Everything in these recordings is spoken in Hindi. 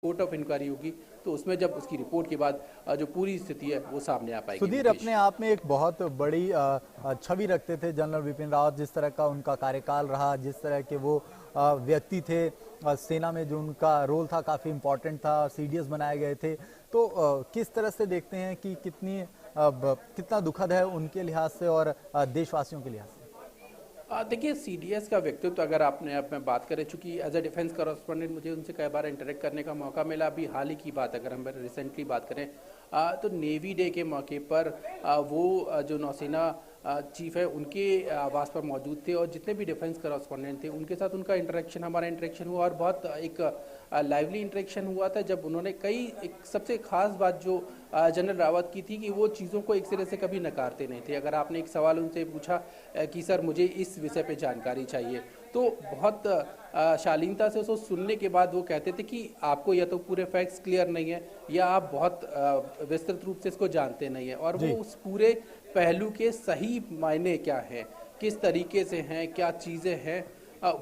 कोर्ट ऑफ इंक्वायरी होगी तो उसमें जब उसकी रिपोर्ट के बाद जो पूरी स्थिति है वो सामने आ पाएगी। सुधीर अपने आप में एक बहुत बड़ी छवि रखते थे जनरल बिपिन रावत, जिस तरह का उनका कार्यकाल रहा, जिस तरह के वो व्यक्ति थे, सेना में जो उनका रोल था काफ़ी इम्पोर्टेंट था, सीडीएस बनाए गए थे। तो किस तरह से देखते हैं कि कितना दुखद है उनके लिहाज से और देशवासियों के लिहाज से? देखिए, सीडीएस का व्यक्तित्व अगर आपने आप में बात करें, चूंकि एज ए डिफेंस कॉरेस्पॉन्डेंट मुझे उनसे कई बार इंटरेक्ट करने का मौका मिला। अभी हाल ही की बात अगर हम रिसेंटली बात करें तो नेवी डे के मौके पर वो जो नौसेना चीफ है उनके आवास पर मौजूद थे और जितने भी डिफेंस कॉरेस्पॉन्डेंट थे उनके साथ उनका इंटरेक्शन, हमारा इंटरेक्शन हुआ और बहुत एक लाइवली इंटरेक्शन हुआ था, जब उन्होंने कई एक सबसे खास बात जो जनरल रावत की थी कि वो चीज़ों को एक सिरे से कभी नकारते नहीं थे। अगर आपने एक सवाल उनसे पूछा कि सर मुझे इस विषय पे जानकारी चाहिए, तो बहुत शालीनता से उसको सुनने के बाद वो कहते थे कि आपको या तो पूरे फैक्ट्स क्लियर नहीं है या आप बहुत विस्तृत रूप से इसको जानते नहीं है, और वो उस पूरे पहलू के सही मायने क्या है, किस तरीके से हैं, क्या चीज़ें हैं,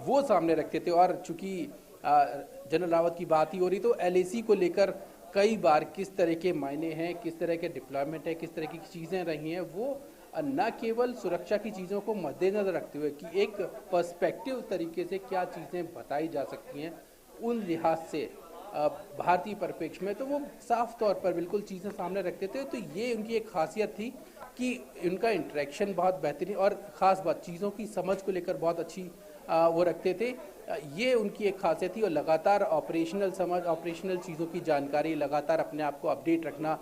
वो सामने रखते थे। और चूंकि जनरल रावत की बात ही हो रही तो एलएसी को लेकर कई बार किस तरह के मायने हैं, किस तरह के डिप्लॉयमेंट है, किस तरह की चीज़ें रही हैं, वो न केवल सुरक्षा की चीज़ों को मद्देनजर रखते हुए कि एक पर्सपेक्टिव तरीके से क्या चीज़ें बताई जा सकती हैं उन लिहाज से भारतीय परिप्रेक्ष्य में, तो वो साफ तौर पर बिल्कुल चीज़ें सामने रखते थे। तो ये उनकी एक खासियत थी कि उनका इंटरेक्शन बहुत बेहतरीन और ख़ास बात चीज़ों की समझ को लेकर बहुत अच्छी वो रखते थे। ये उनकी एक खासियत थी। और लगातार ऑपरेशनल समझ, ऑपरेशनल चीज़ों की जानकारी, लगातार अपने आप को अपडेट रखना,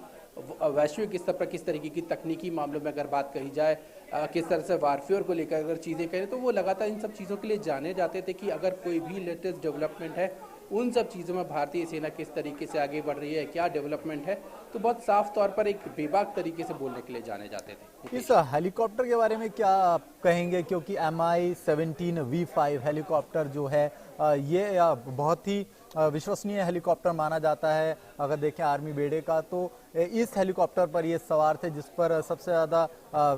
वैश्विक स्तर पर किस तरीके की तकनीकी मामलों में अगर बात कही जाए, किस तरह से वारफेयर को लेकर अगर चीज़ें करें, तो वो लगातार इन सब चीज़ों के लिए जाने जाते थे कि अगर कोई भी लेटेस्ट डेवलपमेंट है उन सब चीज़ों में भारतीय सेना किस तरीके से आगे बढ़ रही है, क्या डेवलपमेंट है, तो बहुत साफ तौर पर एक बेबाक तरीके से बोलने के लिए जाने जाते थे। इस हेलीकॉप्टर के बारे में क्या आप कहेंगे, क्योंकि MI-17V5 हेलीकॉप्टर जो है ये बहुत ही विश्वसनीय हेलीकॉप्टर माना जाता है। अगर देखें आर्मी बेड़े का, तो इस हेलीकॉप्टर पर ये सवार थे जिस पर सबसे ज़्यादा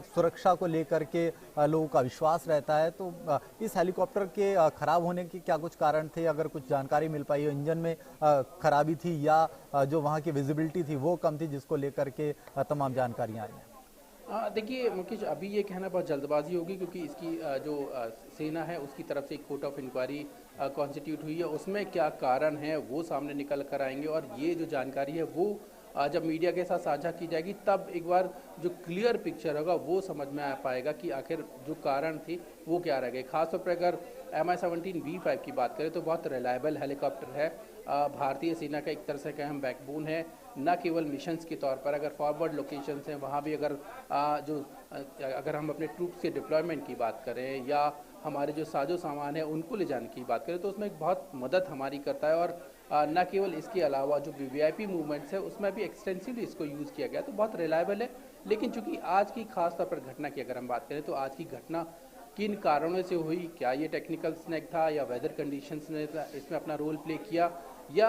सुरक्षा को लेकर के लोगों का विश्वास रहता है। तो इस हेलीकॉप्टर के खराब होने के क्या कुछ कारण थे, अगर कुछ जानकारी मिल पाई हो? इंजन में खराबी थी या जो वहाँ की विजिबिलिटी थी वो कम थी, जिसको लेकर के तमाम जानकारियाँ आई हैं? देखिए मुकेश, अभी ये कहना बहुत जल्दबाजी होगी क्योंकि इसकी जो सेना है उसकी तरफ से एक कोर्ट ऑफ इंक्वायरी कॉन्स्टिट्यूट हुई है, उसमें क्या कारण है वो सामने निकल कर आएंगे और ये जो जानकारी है वो जब मीडिया के साथ साझा की जाएगी तब एक बार जो क्लियर पिक्चर होगा वो समझ में आ पाएगा कि आखिर जो कारण थे वो क्या रह गए। खासतौर पर अगर MI-17V5 की बात करें तो बहुत रिलायबल हेलीकॉप्टर है, भारतीय सेना का एक तरह से अहम बैकबोन है, न केवल मिशंस के तौर पर, अगर फॉरवर्ड लोकेशंस हैं वहाँ भी अगर अगर हम अपने ट्रूप्स के डिप्लॉयमेंट की बात करें या हमारे जो साजो सामान है उनको ले जाने की बात करें तो उसमें एक बहुत मदद हमारी करता है। और न केवल इसके अलावा जो वीवीआईपी मूवमेंट्स है उसमें भी एक्सटेंसिवली इसको यूज़ किया गया, तो बहुत रिलायबल है। लेकिन चूंकि आज की खास तौर पर घटना की अगर हम बात करें तो आज की घटना किन कारणों से हुई, क्या ये टेक्निकल स्नैक था या वेदर कंडीशंस ने इसमें अपना रोल प्ले किया या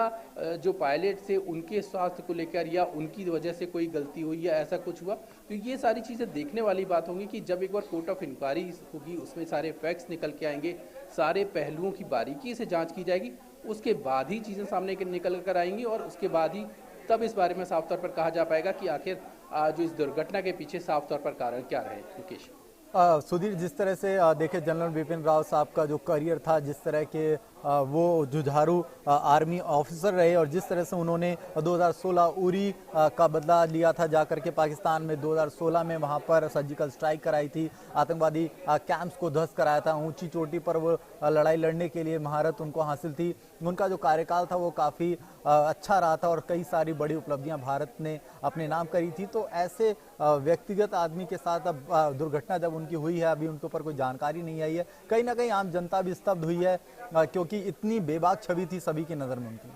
जो पायलट थे उनके स्वास्थ्य को लेकर या उनकी वजह से कोई गलती हुई या ऐसा कुछ हुआ, तो ये सारी चीज़ें देखने वाली बात होंगी कि जब एक बार कोर्ट ऑफ इंक्वायरी होगी उसमें सारे फैक्ट्स निकल के आएंगे, सारे पहलुओं की बारीकी से जांच की जाएगी, उसके बाद ही चीज़ें सामने निकल कर आएंगी और उसके बाद ही तब इस बारे में साफ तौर पर कहा जा पाएगा कि आखिर जो इस दुर्घटना के पीछे साफ तौर पर कारण क्या रहे। मुकेश, सुधीर, जिस तरह से देखे जनरल बिपिन रावत साहब का जो करियर था, जिस तरह के वो जुझारू आर्मी ऑफिसर रहे और जिस तरह से उन्होंने 2016 उरी का बदला लिया था जाकर के पाकिस्तान में, 2016 में वहां पर सर्जिकल स्ट्राइक कराई थी, आतंकवादी कैंप्स को ध्वस्त कराया था, ऊंची चोटी पर वो लड़ाई लड़ने के लिए महारत उनको हासिल थी। उनका जो कार्यकाल था वो काफ़ी अच्छा रहा था और कई सारी बड़ी उपलब्धियां भारत ने अपने नाम करी थी। तो ऐसे व्यक्तिगत आदमी के साथ अब दुर्घटना जब उनकी हुई है, अभी उनके ऊपर कोई जानकारी नहीं आई है, कहीं ना कहीं आम जनता भी स्तब्ध हुई है क्योंकि इतनी बेबाक छवि थी सभी की नज़र में उनकी।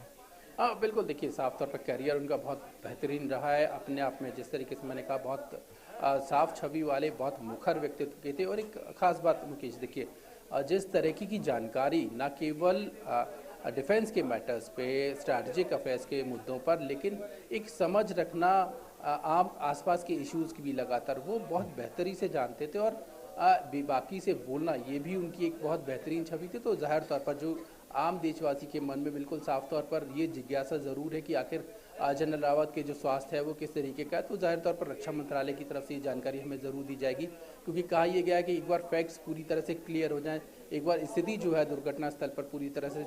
हाँ बिल्कुल, देखिए साफ तौर पर करियर उनका बहुत बेहतरीन रहा है अपने आप में, जिस तरीके से मैंने कहा बहुत साफ छवि वाले, बहुत मुखर व्यक्तित्व के थे। और एक खास बात मुकेश, देखिए जिस तरीके की जानकारी न केवल डिफेंस के मैटर्स पे, स्ट्रैटेजिक अफेयर्स के मुद्दों पर, लेकिन एक समझ रखना आम आसपास के इश्यूज की भी लगातार, वो बहुत बेहतरी से जानते थे और बेबाकी से बोलना, ये भी उनकी एक बहुत बेहतरीन छवि थी। तो जाहिर तौर पर जो आम देशवासी के मन में बिल्कुल साफ तौर पर ये जिज्ञासा ज़रूर है कि आखिर जनरल रावत के जो स्वास्थ्य है वो किस तरीके का है। तो जाहिर तौर पर रक्षा मंत्रालय की तरफ से ये जानकारी हमें ज़रूर दी जाएगी, क्योंकि कहा यह गया है कि एक बार फैक्ट्स पूरी तरह से क्लियर हो जाएं, एक बार स्थिति जो है दुर्घटना स्थल पर पूरी तरह से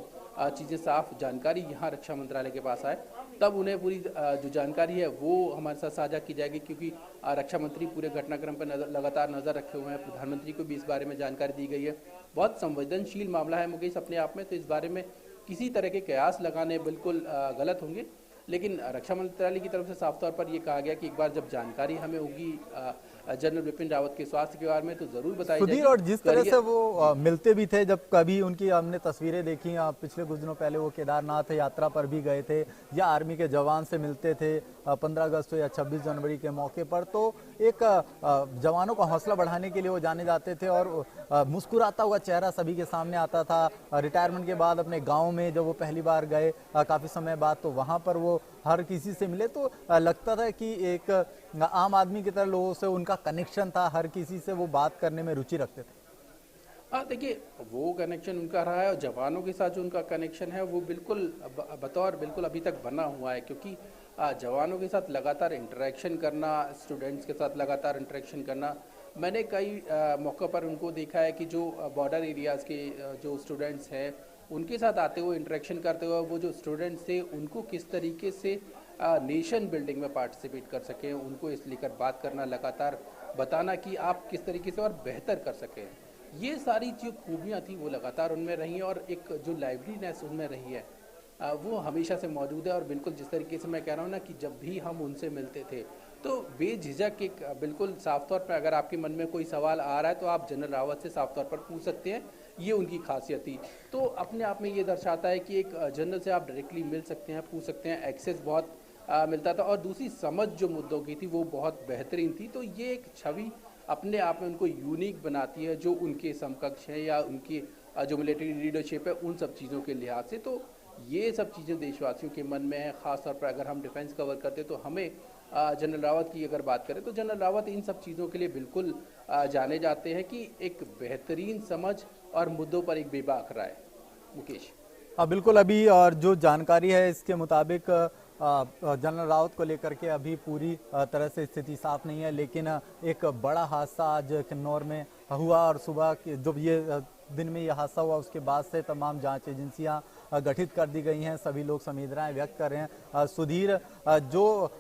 चीज़ें साफ जानकारी यहाँ रक्षा मंत्रालय के पास आए, तब उन्हें पूरी जो जानकारी है वो हमारे साथ साझा की जाएगी। क्योंकि रक्षा मंत्री पूरे घटनाक्रम पर लगातार नज़र रखे हुए हैं, प्रधानमंत्री को भी इस बारे में जानकारी दी गई है। बहुत संवेदनशील मामला है मुकेश अपने आप में, तो इस बारे में किसी तरह के कयास लगाने बिल्कुल गलत होंगे। लेकिन रक्षा मंत्रालय की तरफ से साफ तौर पर यह कहा गया कि एक बार जब जानकारी हमें होगी जनरल बिपिन रावत के स्वास्थ्य के बारे में तो जरूर बताई जाएगी। और जिस तरह से वो मिलते भी थे, जब कभी उनकी हमने तस्वीरें देखी, पिछले कुछ दिनों पहले वो केदारनाथ यात्रा पर भी गए थे या आर्मी के जवान से मिलते थे 15 अगस्त या 26 जनवरी के मौके पर, तो एक जवानों का हौसला बढ़ाने के लिए वो जाने जाते थे और मुस्कुराता हुआ चेहरा सभी के सामने आता था। रिटायरमेंट के बाद अपने गाँव में जब वो पहली बार गए काफी समय बाद, तो वहां पर वो हर किसी से मिले, तो लगता था कि एक आम आदमी की तरह लोगों से उनका कनेक्शन था, हर किसी से वो बात करने में रुचि रखते थे। देखिए वो कनेक्शन उनका रहा है और जवानों के साथ जो उनका कनेक्शन है वो बिल्कुल बतौर बिल्कुल अभी तक बना हुआ है, क्योंकि जवानों के साथ लगातार इंटरेक्शन करना, स्टूडेंट्स के साथ लगातार इंटरेक्शन करना, मैंने कई मौक़ों पर उनको देखा है कि जो बॉर्डर एरियाज़ के जो स्टूडेंट्स हैं उनके साथ आते हुए इंटरेक्शन करते हुए वो जो स्टूडेंट्स थे उनको किस तरीके से नेशन बिल्डिंग में पार्टिसिपेट कर सकें, उनको इस लेकर बात करना, लगातार बताना कि आप किस तरीके से और बेहतर कर सकें, ये सारी जो खूबियाँ थी वो लगातार उनमें रही और एक जो लाइवलीनेस उनमें रही है वो हमेशा से मौजूद है। और बिल्कुल जिस तरीके से मैं कह रहा हूँ ना कि जब भी हम उनसे मिलते थे तो बेझिझक एक बिल्कुल साफ तौर पर अगर आपके मन में कोई सवाल आ रहा है तो आप जनरल रावत से साफ तौर पर पूछ सकते हैं, ये उनकी खासियत थी। तो अपने आप में ये दर्शाता है कि एक जनरल से आप डायरेक्टली मिल सकते हैं, पूछ सकते हैं, एक्सेस बहुत मिलता था और दूसरी समझ जो मुद्दों की थी वो बहुत बेहतरीन थी। तो ये एक छवि अपने आप में उनको यूनिक बनाती है जो उनके समकक्ष हैं या उनकी जो मिलिट्री लीडरशिप है उन सब चीज़ों के लिहाज से। तो ये सब चीज़ें देशवासियों के मन में है। ख़ासतौर पर अगर हम डिफेंस कवर करते तो हमें जनरल रावत की अगर बात करें तो जनरल रावत इन सब चीज़ों के लिए बिल्कुल जाने जाते हैं कि एक बेहतरीन समझ और मुद्दों पर एक बेबाक राय। मुकेश बिल्कुल, अभी और जो जानकारी है इसके मुताबिक जनरल रावत को लेकर के अभी पूरी तरह से स्थिति साफ नहीं है, लेकिन एक बड़ा हादसा आज किन्नौर में हुआ और सुबह जब ये दिन में यह हादसा हुआ उसके बाद से तमाम जांच एजेंसियां गठित कर दी गई हैं। सभी लोग संवेदनाएं व्यक्त कर रहे हैं। सुधीर, जो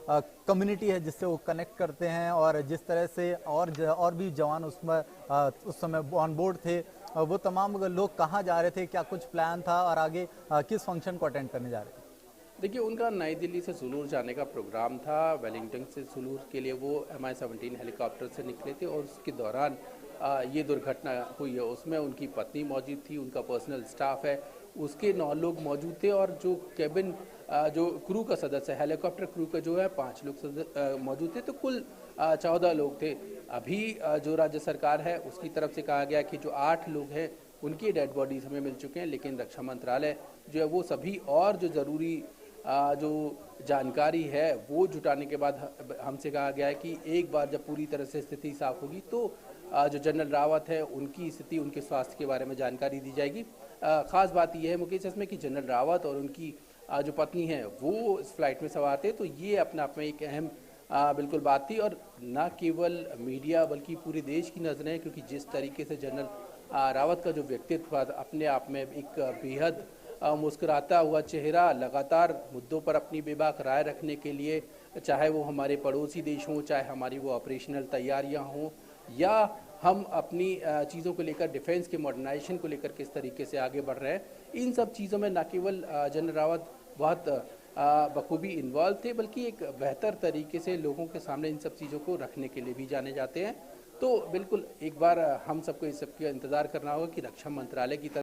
कम्युनिटी है जिससे वो कनेक्ट करते हैं और जिस तरह से और भी जवान उसमें उस समय ऑन बोर्ड थे, वो तमाम लोग कहाँ जा रहे थे, क्या कुछ प्लान था और आगे किस फंक्शन को अटेंड करने जा रहे थे? देखिए उनका नई दिल्ली से सुलूर जाने का प्रोग्राम था। वेलिंगटन से सुलूर के लिए वो MI-17 हेलीकॉप्टर से निकले थे और उसके दौरान ये दुर्घटना हुई है। उसमें उनकी पत्नी मौजूद थी, उनका पर्सनल स्टाफ है, उसके 9 लोग मौजूद थे और जो केबिन जो क्रू का सदस्य है, हेलीकॉप्टर क्रू का जो है 5 लोग मौजूद थे, तो कुल 14 लोग थे। अभी जो राज्य सरकार है उसकी तरफ से कहा गया कि जो 8 लोग हैं उनकी डेड बॉडीज हमें मिल चुके हैं, लेकिन रक्षा मंत्रालय जो है वो सभी और जो ज़रूरी जो जानकारी है वो जुटाने के बाद हमसे कहा गया है कि एक बार जब पूरी तरह से स्थिति साफ होगी तो जो जनरल रावत है उनकी स्थिति, उनके स्वास्थ्य के बारे में जानकारी दी जाएगी। खास बात यह है मुकेश इसमें कि जनरल रावत और उनकी जो पत्नी है वो इस फ्लाइट में सवार थे, तो ये अपने आप में एक अहम बिल्कुल बात थी और न केवल मीडिया बल्कि पूरे देश की नज़रें, क्योंकि जिस तरीके से जनरल रावत का जो व्यक्तित्व अपने आप में एक बेहद मुस्कुराता हुआ चेहरा, लगातार मुद्दों पर अपनी बेबाक राय रखने के लिए, चाहे वो हमारे पड़ोसी देश हों, चाहे हमारी वो ऑपरेशनल तैयारियां हों या हम अपनी चीज़ों को लेकर, डिफेंस के मॉडर्नाइजेशन को लेकर किस तरीके से आगे बढ़ रहे हैं, इन सब चीज़ों में न केवल जनरल रावत बहुत बखूबी इन्वॉल्व थे बल्कि एक बेहतर तरीके से लोगों के सामने इन सब चीज़ों को रखने के लिए भी जाने जाते हैं। तो बिल्कुल एक बार हम सबको इस सब का इंतज़ार करना होगा कि रक्षा मंत्रालय की तरफ